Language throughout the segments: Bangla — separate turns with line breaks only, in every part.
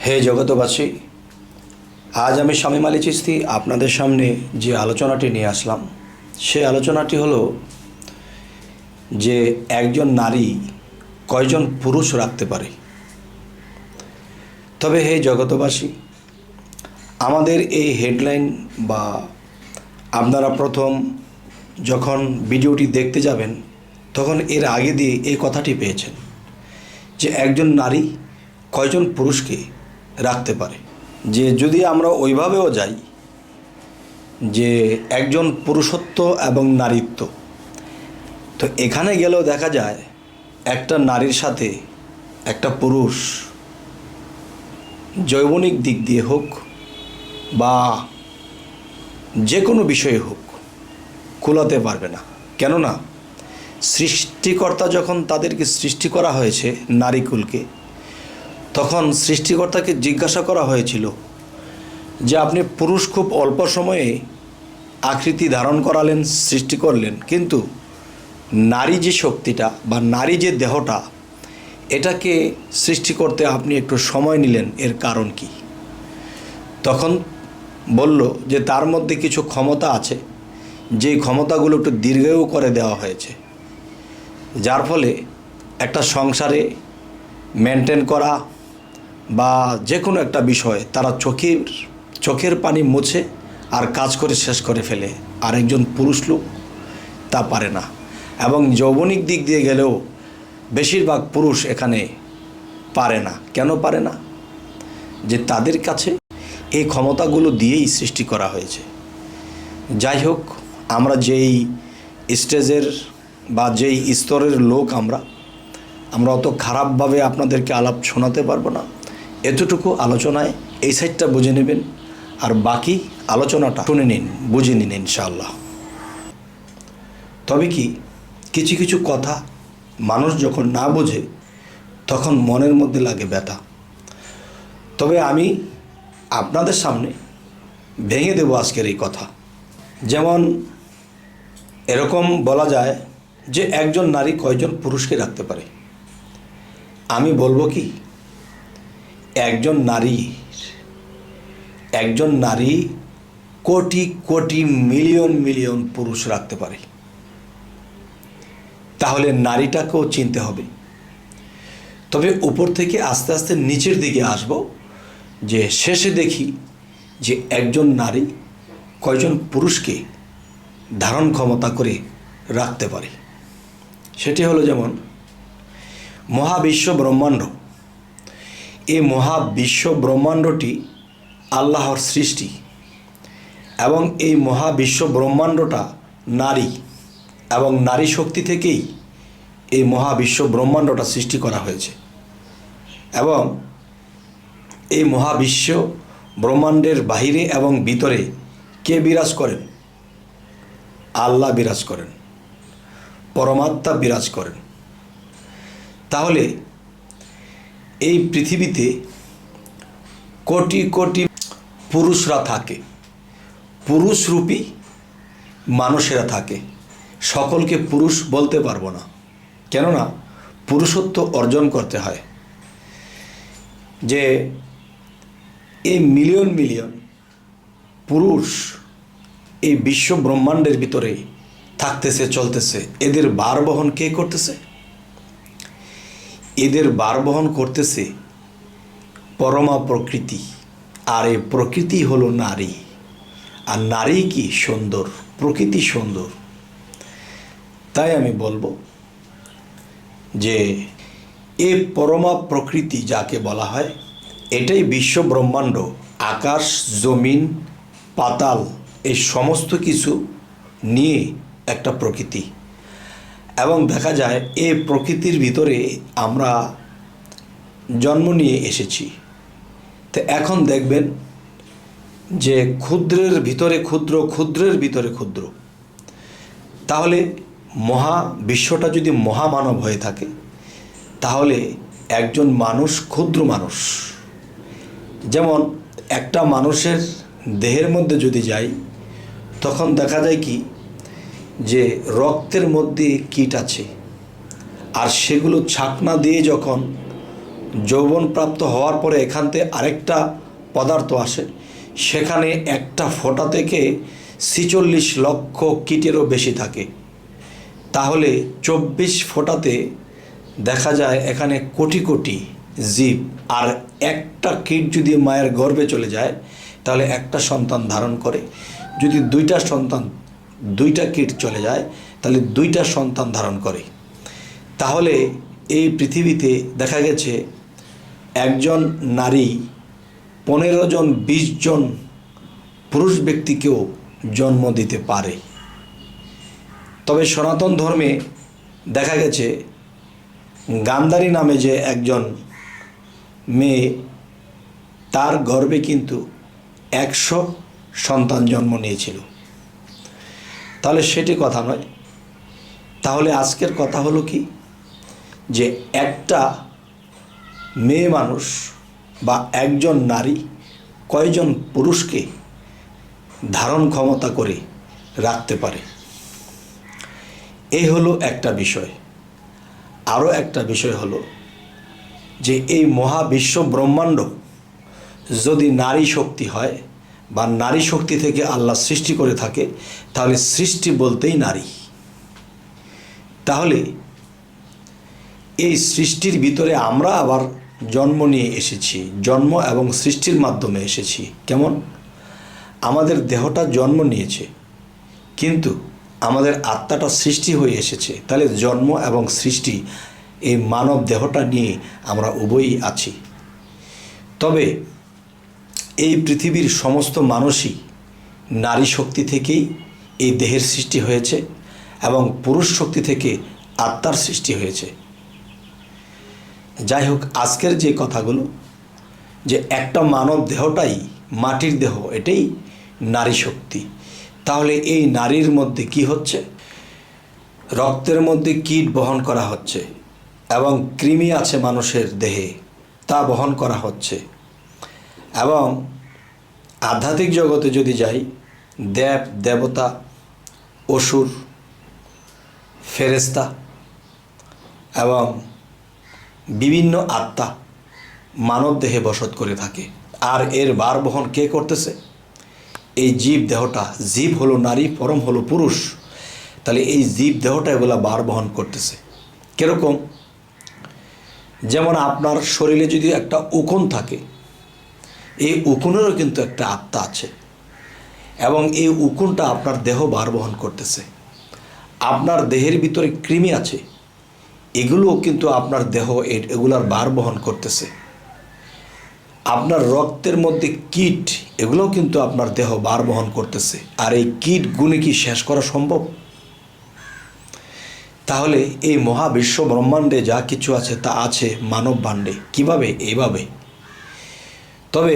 হে জগতবাসী, আজ আমি শামীম আলী চিশতি আপনাদের সামনে যে আলোচনাটি নিয়ে আসলাম সেই আলোচনাটি হলো যে একজন নারী কয়জন পুরুষ রাখতে পারে। তবে হে জগতবাসী, আমাদের এই হেডলাইন বা আপনারা প্রথম যখন ভিডিওটি দেখতে যাবেন তখন এর আগে দিয়ে এই কথাটি পেয়েছেন যে একজন নারী কয়জন পুরুষকে রাখতে পারে। যে যদি আমরা ওইভাবেও যাই যে একজন পুরুষত্ব এবং নারীত্ব, তো এখানে গেলেও দেখা যায় একটা নারীর সাথে একটা পুরুষ যৌবনিক দিক দিয়ে হোক বা যে কোনো বিষয়ে হোক কুলাতে পারবে না। কেননা সৃষ্টিকর্তা যখন তাদেরকে সৃষ্টি করা হয়েছে নারীকুলকে, তখন সৃষ্টিকর্তাকে জিজ্ঞাসা করা হয়েছিল যে আপনি পুরুষ খুব অল্প সময়ে আকৃতি ধারণ করালেন, সৃষ্টি করলেন, কিন্তু নারী যে শক্তিটা বা নারী যে দেহটা, এটাকে সৃষ্টি করতে আপনি একটু সময় নিলেন, এর কারণ কি? তখন বলল যে তার মধ্যে কিছু ক্ষমতা আছে, যেই ক্ষমতাগুলো একটু দীর্ঘায়ু করে দেওয়া হয়েছে, যার ফলে একটা সংসারে মেনটেন করা বা যে কোনো একটা বিষয় তারা চোখের পানি মুছে আর কাজ করে শেষ করে ফেলে। আরেকজন পুরুষ লোক তা পারে না। এবং যৌবনিক দিক দিয়ে গেলেও বেশিরভাগ পুরুষ এখানে পারে না। কেন পারে না? যে তাদের কাছে এই ক্ষমতাগুলো দিয়েই সৃষ্টি করা হয়েছে। যাই হোক, আমরা যেই স্টেজের বা যেই স্তরের লোক আমরা অত খারাপভাবে আপনাদেরকে আলাপ শোনাতে পারবো না। এতটুকু আলোচনায় এই সাইডটা বুঝে নেবেন, আর বাকি আলোচনাটা শুনে নিন, বুঝে নিন ইনশাআল্লাহ। তবে কি কিছু কিছু কথা মানুষ যখন না বোঝে তখন মনের মধ্যে লাগে ব্যথা। তবে আমি আপনাদের সামনে ভেঙে দেব আজকের এই কথা। যেমন এরকম বলা যায় যে একজন নারী কয়জন পুরুষকে রাখতে পারে। আমি বলবো কি, একজন নারী কোটি কোটি মিলিয়ন মিলিয়ন পুরুষ রাখতে পারে। তাহলে নারীটাকেও চিনতে হবে। তবে উপর থেকে আস্তে আস্তে নিচের দিকে আসব, যে শেষে দেখি যে একজন নারী কয়জন পুরুষকে ধারণ ক্ষমতা করে রাখতে পারে। সেটি হলো যেমন মহাবিশ্ব ব্রহ্মাণ্ড। এই মহাবিশ্ব ব্রহ্মাণ্ডটি আল্লাহর সৃষ্টি, এবং এই মহাবিশ্ব ব্রহ্মাণ্ডটা নারী এবং নারী শক্তি থেকেই এই মহাবিশ্ব ব্রহ্মাণ্ডটা সৃষ্টি করা হয়েছে। এবং এই মহাবিশ্ব ব্রহ্মাণ্ডের বাহিরে এবং ভিতরে কে বিরাজ করেন? আল্লাহ বিরাজ করেন, পরমাত্মা বিরাজ করেন। তাহলে এই পৃথিবীতে কোটি কোটি পুরুষরা থাকে, পুরুষরূপী মানুষেরা থাকে। সকলকে পুরুষ বলতে পারবো না, কেননা পুরুষত্ব অর্জন করতে হয়। যে এই মিলিয়ন মিলিয়ন পুরুষ এই বিশ্ব ব্রহ্মাণ্ডের ভিতরে থাকতেছে, চলতেছে, এদের ভার বহন কে করতেছে? এদের ভার বহন করতেছে পরমা প্রকৃতি। আর এই প্রকৃতি হলো নারী। আর নারী কি সুন্দর, প্রকৃতি সুন্দর। তাই আমি বলবো যে এই পরমা প্রকৃতি যাকে বলা হয়, এটাই বিশ্ব ব্রহ্মাণ্ড, আকাশ, জমিন, পাতাল, এই সমস্ত কিছু নিয়ে একটা প্রকৃতি। এবং দেখা যায় এই প্রকৃতির ভিতরে আমরা জন্ম নিয়ে এসেছি। তো এখন দেখবেন যে ক্ষুদ্রের ভিতরে ক্ষুদ্র, ক্ষুদ্রের ভিতরে ক্ষুদ্র। তাহলে মহাবিশ্বটা যদি মহামানব হয়ে থাকে, তাহলে একজন মানুষ ক্ষুদ্র মানুষ। যেমন একটা মানুষের দেহের মধ্যে যদি যাই, তখন দেখা যায় কি যে রক্তের মধ্যে কীট আছে, আর সেগুলো ছাকনা দিয়ে যখন যৌবনপ্রাপ্ত হওয়ার পরে এখান থেকে আরেকটা পদার্থ আসে, সেখানে একটা ফোঁটা থেকে ৪৬ লক্ষ কীটেরও বেশি থাকে। তাহলে ২৪ ফোঁটাতে দেখা যায় এখানে কোটি কোটি জীব। আর একটা কীট যদি মায়ের গর্ভে চলে যায় তাহলে একটা সন্তান ধারণ করে। যদি দুইটা কীট চলে যায় তাহলে দুইটা সন্তান ধারণ করে। তাহলে এই পৃথিবীতে দেখা গেছে একজন নারী ১৫ জন ২০ জন পুরুষ ব্যক্তিকেও জন্ম দিতে পারে। তবে সনাতন ধর্মে দেখা গেছে গান্ধারী নামে যে একজন মেয়ে, তার গর্ভে কিন্তু ১০০ সন্তান জন্ম নিয়েছিল। তাহলে সেটি কথা নয়। তাহলে আজকের কথা হলো কি, যে একটা মেয়ে মানুষ বা একজন নারী কয়জন পুরুষকে ধারণ ক্ষমতা করে রাখতে পারে, এই হলো একটা বিষয়। আরও একটা বিষয় হলো যে এই মহাবিশ্ব ব্রহ্মাণ্ড যদি নারী শক্তি হয় বা নারী শক্তি থেকে আল্লাহ সৃষ্টি করে থাকে, তাহলে সৃষ্টি বলতেই নারী। তাহলে এই সৃষ্টির ভিতরে আমরা আবার জন্ম নিয়ে এসেছি, জন্ম এবং সৃষ্টির মাধ্যমে এসেছি। কেমন? আমাদের দেহটা জন্ম নিয়েছে, কিন্তু আমাদের আত্মাটা সৃষ্টি হয়ে এসেছে। তাহলে জন্ম এবং সৃষ্টি, এই মানব দেহটা নিয়ে আমরা উভয়ই আছি। তবে এই পৃথিবীর সমস্ত মানুষই নারী শক্তি থেকেই এই দেহের সৃষ্টি হয়েছে এবং পুরুষ শক্তি থেকে আত্মার সৃষ্টি হয়েছে। যাই হোক, আজকের যে কথাগুলো, যে একটা মানব দেহটাই মাটির দেহ, এটাই নারী শক্তি। তাহলে এই নারীর মধ্যে কি হচ্ছে? রক্তের মধ্যে কীট বহন করা হচ্ছে এবং কৃমি আছে মানুষের দেহে, তা বহন করা হচ্ছে। এবং আধ্যাত্মিক জগতে যদি যাই, দেব দেবতা, অসুর, ফেরেশতা এবং বিভিন্ন আত্মা মানব দেহে বসত করে থাকে। আর এর ভার বহন কে করতেছে? এই জীব দেহটা। জীব হলো নারী, পরম হলো পুরুষ। তাহলে এই জীব দেহটা এগুলা ভার বহন করতেছে। কীরকম? যেমন আপনার শরীরে যদি একটা উকুন থাকে, এই উকুনেরও কিন্তু একটা আত্মা আছে এবং এই উকুনটা আপনার দেহ ভার বহন করতেছে। আপনার দেহের ভিতরে কৃমি আছে, এগুলোও কিন্তু আপনার দেহ এগুলার ভার বহন করতেছে। আপনার রক্তের মধ্যে কীট, এগুলোও কিন্তু আপনার দেহ ভার বহন করতেছে। আর এই কীট গুণে কি শেষ করা সম্ভব? তাহলে এই মহাবিশ্ব ব্রহ্মাণ্ডে যা কিছু আছে তা আছে মানব ভাণ্ডে। কিভাবে? এইভাবে। তবে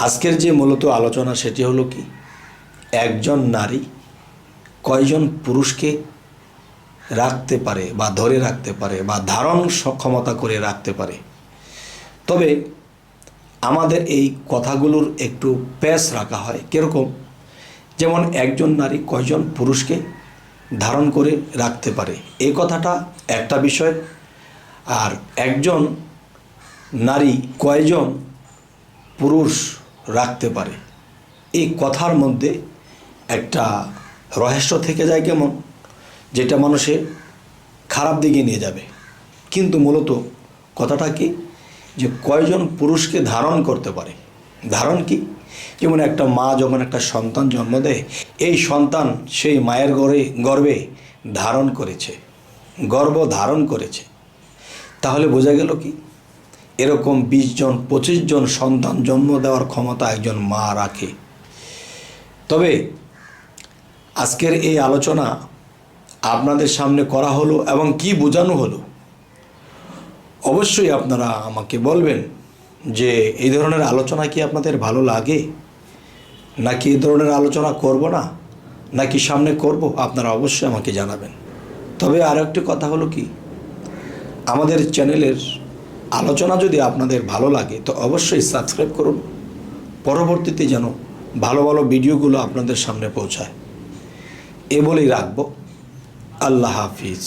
আজকের যে মূলত আলোচনা, সেটি হলো কি, একজন নারী কয়জন পুরুষকে রাখতে পারে বা ধরে রাখতে পারে বা ধারণ সক্ষমতা করে রাখতে পারে। তবে আমাদের এই কথাগুলোর একটু প্যাচ রাখা হয়। কীরকম? যেমন একজন নারী কয়জন পুরুষকে ধারণ করে রাখতে পারে, এই কথাটা একটা বিষয়। আর একজন নারী কয়জন পুরুষ রাখতে পারে, এই কথার মধ্যে একটা রহস্য থেকে যায়। কেমন? যেটা মানুষে খারাপ দিকে নিয়ে যাবে। কিন্তু মূলত কথাটা কি, যে কয়জন পুরুষকে ধারণ করতে পারে। ধারণ কি? যেমন একটা মা যখন একটা সন্তান জন্ম দেয়, এই সন্তান সেই মায়ের গর্ভে ধারণ করেছে, গর্ভ ধারণ করেছে। তাহলে বোঝা গেল কি, এরকম ২০ জন ২৫ জন সন্তান জন্ম দেওয়ার ক্ষমতা একজন মা রাখে। তবে আজকের এই আলোচনা আপনাদের সামনে করা হলো এবং কি বোঝানো হলো, অবশ্যই আপনারা আমাকে বলবেন যে এই ধরনের আলোচনা কি আপনাদের ভালো লাগে, নাকি এই ধরনের আলোচনা করব না, নাকি সামনে করব, আপনারা অবশ্যই আমাকে জানাবেন। তবে আর একটি কথা হলো কি, আমাদের চ্যানেলের আলোচনা যদি আপনাদের ভালো লাগে তো অবশ্যই সাবস্ক্রাইব করুন, পরবর্তীতে যেন ভালো ভালো ভিডিওগুলো আপনাদের সামনে পৌঁছায়। এ বলেই রাখবো। আল্লাহ হাফিজ।